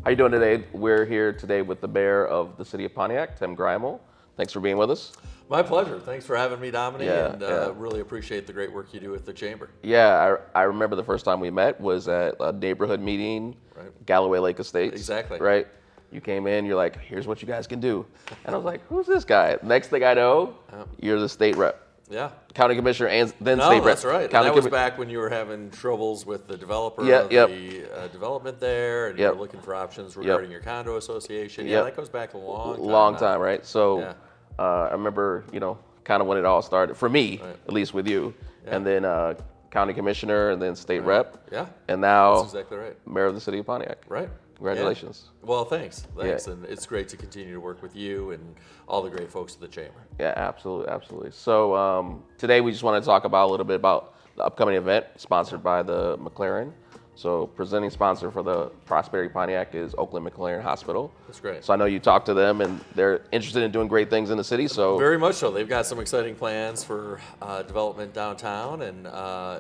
How you doing today? We're here today with the mayor of the city of Pontiac, Tim Grimal. Thanks for being with us. My pleasure. Thanks for having me, Damany, and Yeah. really appreciate the great work you do with the chamber. Yeah, I remember the first time we met was at a neighborhood meeting, Right. Galloway Lake Estates. Exactly. Right? You came in, you're like, here's what you guys can do. And I was like, who's this guy? Next thing I know, you're the state rep, Yeah. county commissioner, and then No, state rep. that's right. And County that was commi- back when you were having troubles with the developer Yeah, of yep. the development there, and you Yep. were looking for options regarding your condo association. Yeah, Yep. that goes back a long time. Long now. time, right? So Yeah. I remember, kind of when it all started, for me, Right. at least with you, Yeah. and then county commissioner, and then state rep, Yeah. and now That's exactly right. mayor of the city of Pontiac. Right. Congratulations. Yeah. Well, thanks. Yeah. And it's great to continue to work with you and all the great folks at the chamber. Yeah, absolutely, absolutely. So today we just want to talk about a little bit about the upcoming event sponsored by the McLaren. So presenting sponsor for the Prosperity Pontiac is Oakland McLaren Hospital. That's great. So I know you talked to them, and they're interested in doing great things in the city. So Very much so. They've got some exciting plans for development downtown, and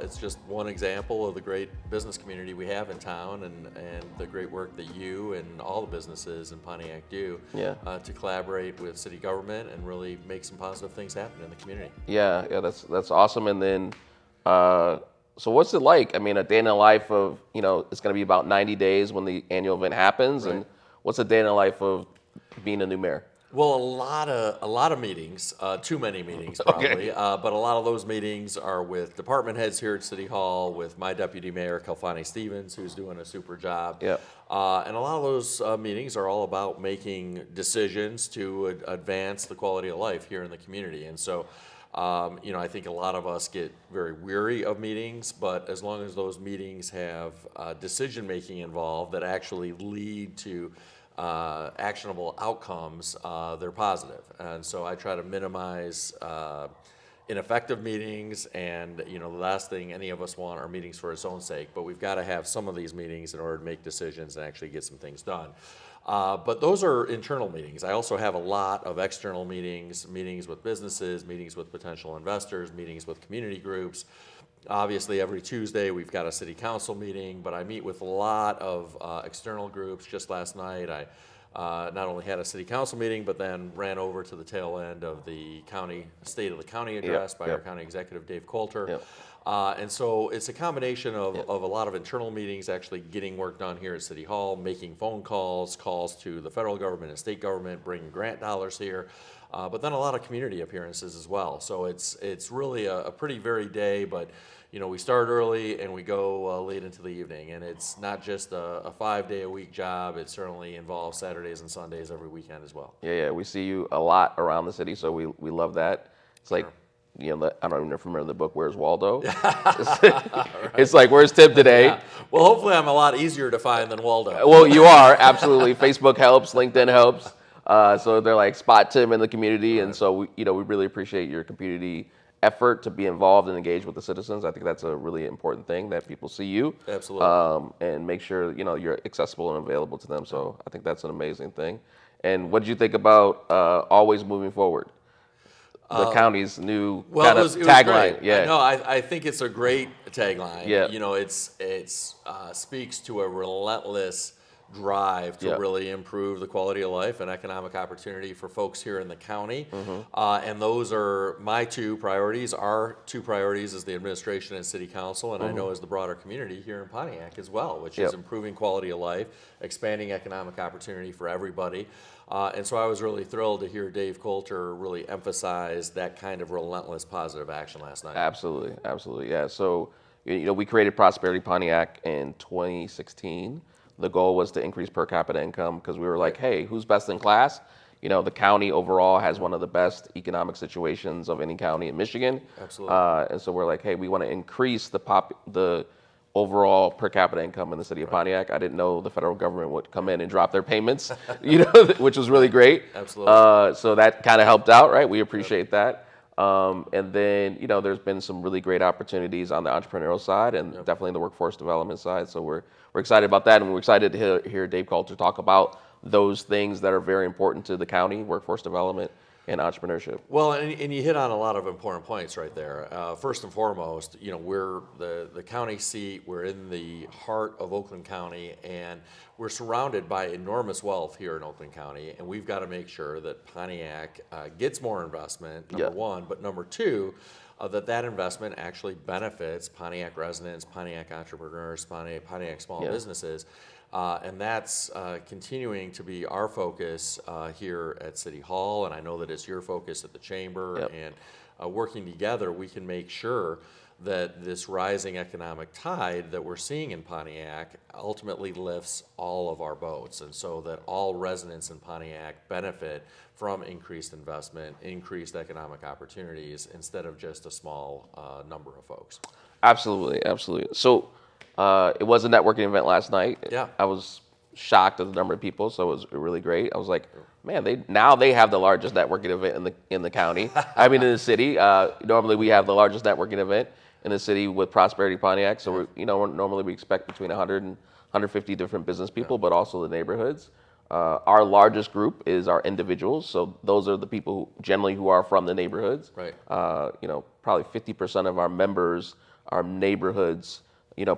it's just one example of the great business community we have in town, and the great work that you and all the businesses in Pontiac do to collaborate with city government and really make some positive things happen in the community. yeah, that's awesome. And then, so what's it like? I mean, a day in the life of, it's going to be about 90 days when the annual event happens, and what's a day in the life of being a new mayor? Well, a lot of meetings, too many meetings probably, but a lot of those meetings are with department heads here at City Hall, with my deputy mayor, Kalfani Stevens, who's doing a super job. Yeah. And a lot of those meetings are all about making decisions to advance the quality of life here in the community. And so, I think a lot of us get very weary of meetings, but as long as those meetings have decision-making involved that actually lead to actionable outcomes, they're positive. And so I try to minimize ineffective meetings, and the last thing any of us want are meetings for its own sake, but we've got to have some of these meetings in order to make decisions and actually get some things done. But those are internal meetings. I also have a lot of external meetings with businesses, meetings with potential investors, meetings with community groups. Obviously, every Tuesday we've got a city council meeting, but I meet with a lot of external groups. Just last night, I not only had a city council meeting, but then ran over to the tail end of the state of the county address by our county executive, Dave Coulter. Yep. And so it's a combination of a lot of internal meetings, actually getting work done here at City Hall, making phone calls to the federal government and state government, bringing grant dollars here, but then a lot of community appearances as well. So it's really a pretty varied day, but we start early and we go late into the evening, and it's not just a 5-day-a-week job. It certainly involves Saturdays and Sundays every weekend as well. Yeah, we see you a lot around the city, so we love that. It's like, I don't even know if you remember the book, Where's Waldo? It's like, where's Tim today? Yeah. Well, hopefully I'm a lot easier to find than Waldo. Well, you are, absolutely. Facebook helps, LinkedIn helps. So they're like, spot Tim in the community. And so, we really appreciate your community effort to be involved and engage with the citizens. I think that's a really important thing, that people see you. Absolutely. And make sure, you're accessible and available to them. So I think that's an amazing thing. And what did you think about always moving forward? The county's new kind of tagline. Yeah. No, I think it's a great tagline. Yeah. It's speaks to a relentless drive to really improve the quality of life and economic opportunity for folks here in the county. And those are my two priorities. Our two priorities as the administration and city council, and I know as the broader community here in Pontiac as well, which is improving quality of life, expanding economic opportunity for everybody. And so I was really thrilled to hear Dave Coulter really emphasize that kind of relentless positive action last night. Absolutely, yeah. So, we created Prosperity Pontiac in 2016. The goal was to increase per capita income because we were like, hey, who's best in class? The county overall has one of the best economic situations of any county in Michigan. Absolutely. And so we're like, hey, we want to increase the overall per capita income in the city of Pontiac. I didn't know the federal government would come in and drop their payments, which was really great. Absolutely. So that kind of helped out, right? We appreciate that. And then, there's been some really great opportunities on the entrepreneurial side and definitely the workforce development side. So we're excited about that, and we're excited to hear Dave Coulter talk about those things that are very important to the county, workforce development, in entrepreneurship. Well, and you hit on a lot of important points right there. First and foremost, we're the county seat. We're in the heart of Oakland County, and we're surrounded by enormous wealth here in Oakland County. And we've got to make sure that Pontiac gets more investment, number one, but number two, that investment actually benefits Pontiac residents, Pontiac entrepreneurs, Pontiac small businesses. And that's continuing to be our focus here at City Hall, and I know that it's your focus at the Chamber. And working together, we can make sure that this rising economic tide that we're seeing in Pontiac ultimately lifts all of our boats, and so that all residents in Pontiac benefit from increased investment, increased economic opportunities, instead of just a small number of folks. Absolutely, absolutely. So it was a networking event last night. Yeah. I was shocked at the number of people, so it was really great. I was like, man, they have the largest networking event in the county. I mean, in the city. Normally we have the largest networking event in the city with Prosperity Pontiac. So normally we expect between 100 and 150 different business people, but also the neighborhoods. Our largest group is our individuals, so those are the people who are from the neighborhoods. Right. Probably 50% of our members are neighborhoods.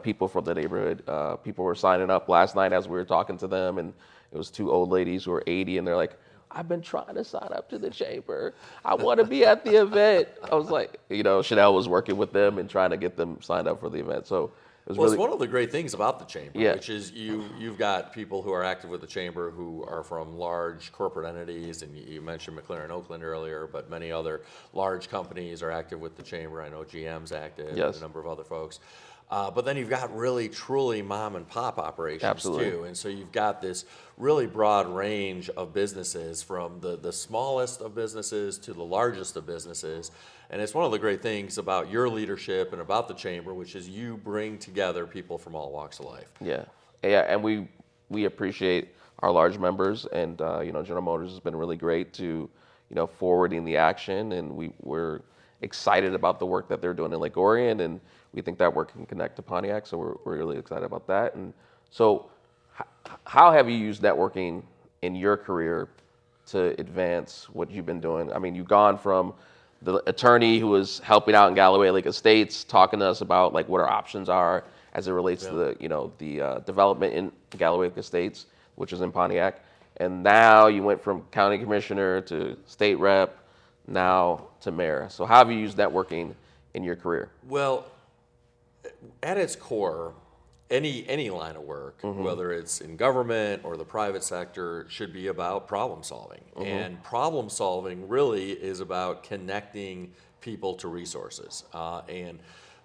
People from the neighborhood. People were signing up last night as we were talking to them, and it was two old ladies who were 80, and they're like, I've been trying to sign up to the chamber. I want to be at the event. I was like, Chanel was working with them and trying to get them signed up for the event. So it was It's one of the great things about the chamber, which is you've got people who are active with the chamber who are from large corporate entities, and you mentioned McLaren Oakland earlier, but many other large companies are active with the chamber. I know GM's active, and a number of other folks. But then you've got really, truly mom and pop operations too. And so you've got this really broad range of businesses, from the smallest of businesses to the largest of businesses. And it's one of the great things about your leadership and about the chamber, which is you bring together people from all walks of life. Yeah, and we appreciate our large members, and General Motors has been really great to forwarding the action, and we're excited about the work that they're doing in Lake Orion, and we think that work can connect to Pontiac, so we're really excited about that. And so how have you used networking in your career to advance what you've been doing? I mean, you've gone from the attorney who was helping out in Galloway Lake Estates, talking to us about like what our options are as it relates to the development in Galloway Lake Estates, which is in Pontiac, and now you went from county commissioner to state rep, now to mayor. So how have you used networking in your career? Well, at its core, any line of work, whether it's in government or the private sector, should be about problem solving. And problem solving really is about connecting people to resources. And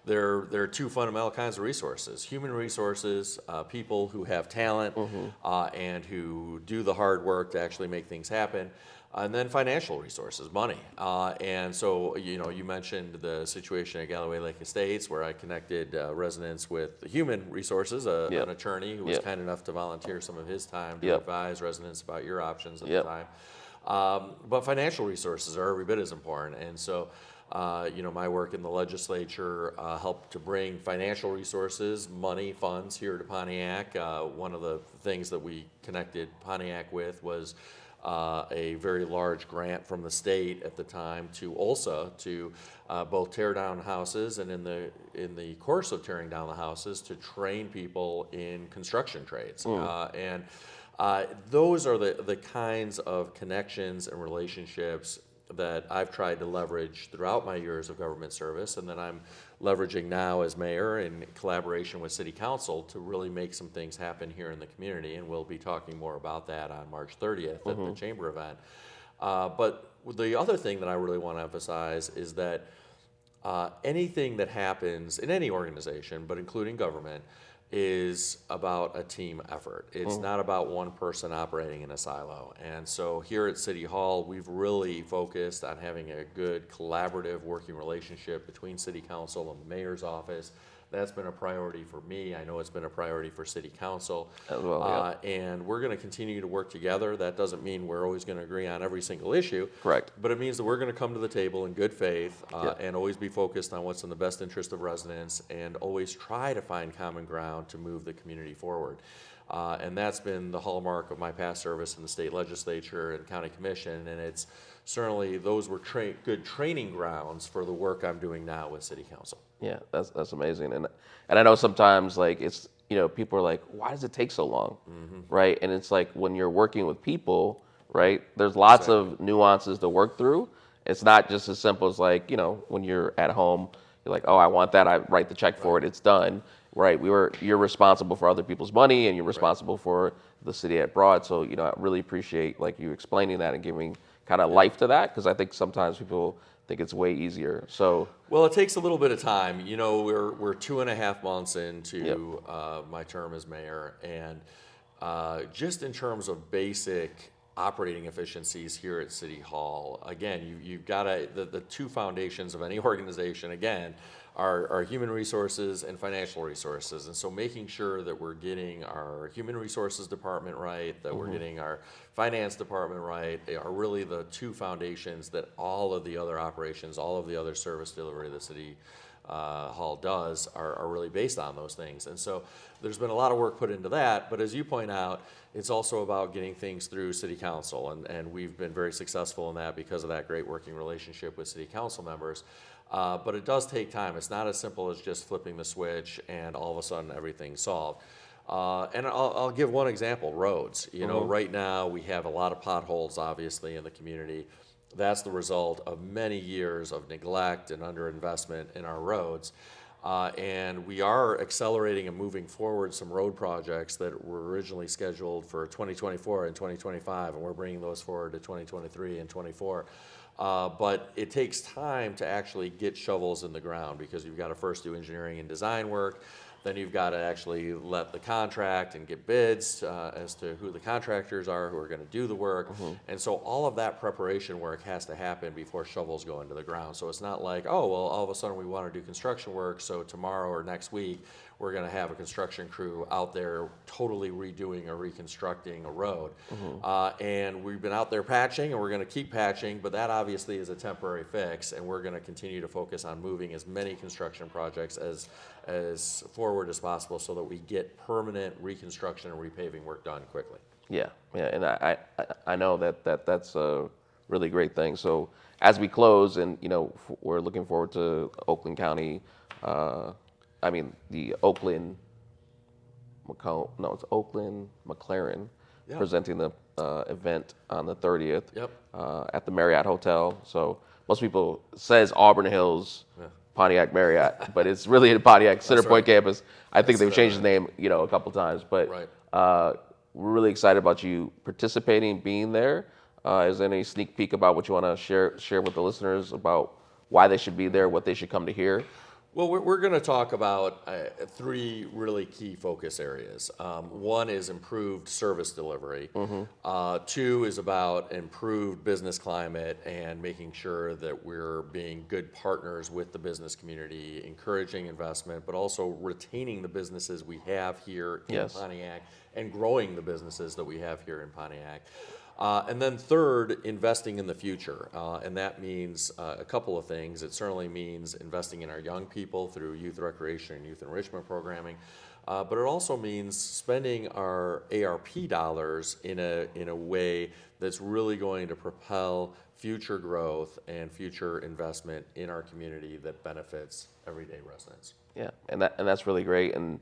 there are two fundamental kinds of resources: human resources, people who have talent and who do the hard work to actually make things happen. And then financial resources, money. And so, you mentioned the situation at Galloway Lake Estates, where I connected residents with human resources, an attorney who was kind enough to volunteer some of his time to advise residents about your options at the time. But financial resources are every bit as important. And so, my work in the legislature helped to bring financial resources, money, funds here to Pontiac. One of the things that we connected Pontiac with was a very large grant from the state at the time to OLSA to both tear down houses, and in the course of tearing down the houses, to train people in construction trades. And those are the kinds of connections and relationships that I've tried to leverage throughout my years of government service, and that I'm leveraging now as mayor in collaboration with city council to really make some things happen here in the community. And we'll be talking more about that on March 30th at the chamber event. But the other thing that I really want to emphasize is that anything that happens in any organization, but including government, is about a team effort. It's not about one person operating in a silo. And so here at City Hall, we've really focused on having a good collaborative working relationship between City Council and the Mayor's office. That's been a priority for me. I know it's been a priority for City Council. As well, and we're going to continue to work together. That doesn't mean we're always going to agree on every single issue. Correct. But it means that we're going to come to the table in good faith and always be focused on what's in the best interest of residents, and always try to find common ground to move the community forward. And that's been the hallmark of my past service in the state legislature and county commission, and it's certainly, those were good training grounds for the work I'm doing now with city council. Yeah, that's amazing. And I know sometimes like it's, people are like, why does it take so long? Right? And it's like when you're working with people, right? There's lots of nuances to work through. It's not just as simple as like, when you're at home, you're like, oh, I want that, I write the check for it, it's done. Right? You're responsible for other people's money and you're responsible for the city at broad. So, I really appreciate like you explaining that and giving kind of life to that, because I think sometimes people think it's way easier. So well, it takes a little bit of time. We're 2.5 months into my term as mayor, and just in terms of basic operating efficiencies here at City Hall, again, you've got the two foundations of any organization, again, are human resources and financial resources. And so making sure that we're getting our human resources department right, that we're getting our finance department right, are really the two foundations that all of the other operations, all of the other service delivery the City Hall does are really based on those things. And so there's been a lot of work put into that, but as you point out, it's also about getting things through City Council, and we've been very successful in that because of that great working relationship with City Council members. But it does take time. It's not as simple as just flipping the switch and all of a sudden everything's solved. And I'll give one example, roads. Right now we have a lot of potholes, obviously, in the community. That's the result of many years of neglect and underinvestment in our roads. And we are accelerating and moving forward some road projects that were originally scheduled for 2024 and 2025, and we're bringing those forward to 2023 and 24. But it takes time to actually get shovels in the ground, because you've got to first do engineering and design work. Then you've got to actually let the contract and get bids as to who the contractors are who are going to do the work. And so all of that preparation work has to happen before shovels go into the ground. So it's not like, oh, well, all of a sudden we want to do construction work, so tomorrow or next week we're going to have a construction crew out there totally redoing or reconstructing a road. And we've been out there patching, and we're going to keep patching, but that obviously is a temporary fix, and we're going to continue to focus on moving as many construction projects as forward as possible so that we get permanent reconstruction and repaving work done quickly. Yeah, and I know that's a really great thing. So as we close, and we're looking forward to Oakland County, the Oakland, it's Oakland McLaren presenting the event on the 30th at the Marriott Hotel. So most people says Auburn Hills Pontiac Marriott, but it's really the Pontiac Center Point campus. I think they've changed the name, a couple times, but we're really excited about you participating, being there. Is there any sneak peek about what you want to share with the listeners about why they should be there, what they should come to hear? Well, we're going to talk about three really key focus areas. One is improved service delivery. Two is about improved business climate and making sure that we're being good partners with the business community, encouraging investment, but also retaining the businesses we have here in Pontiac and growing the businesses that we have here in Pontiac. And then third, investing in the future. And that means a couple of things. It certainly means investing in our young people through youth recreation and youth enrichment programming. But it also means spending our ARP dollars in a way that's really going to propel future growth and future investment in our community that benefits everyday residents. Yeah, and that's really great. And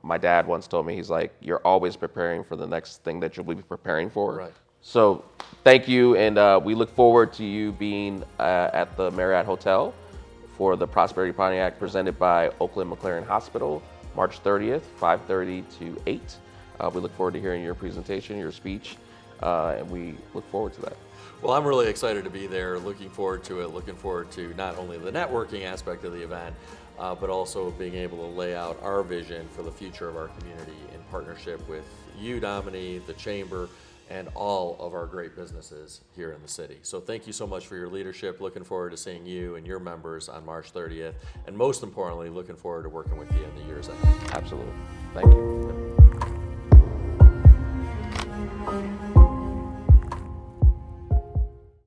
my dad once told me, he's like, you're always preparing for the next thing that you'll be preparing for. Right. So thank you, and we look forward to you being at the Marriott Hotel for the Prosperity Pontiac presented by Oakland McLaren Hospital, March 30th, 5:30 to 8. We look forward to hearing your presentation, your speech, and we look forward to that. Well, I'm really excited to be there, looking forward to it, looking forward to not only the networking aspect of the event, but also being able to lay out our vision for the future of our community in partnership with you, Damany, the Chamber, and all of our great businesses here in the city. So thank you so much for your leadership. Looking forward to seeing you and your members on March 30th. And most importantly, looking forward to working with you in the years ahead. Absolutely. Thank you.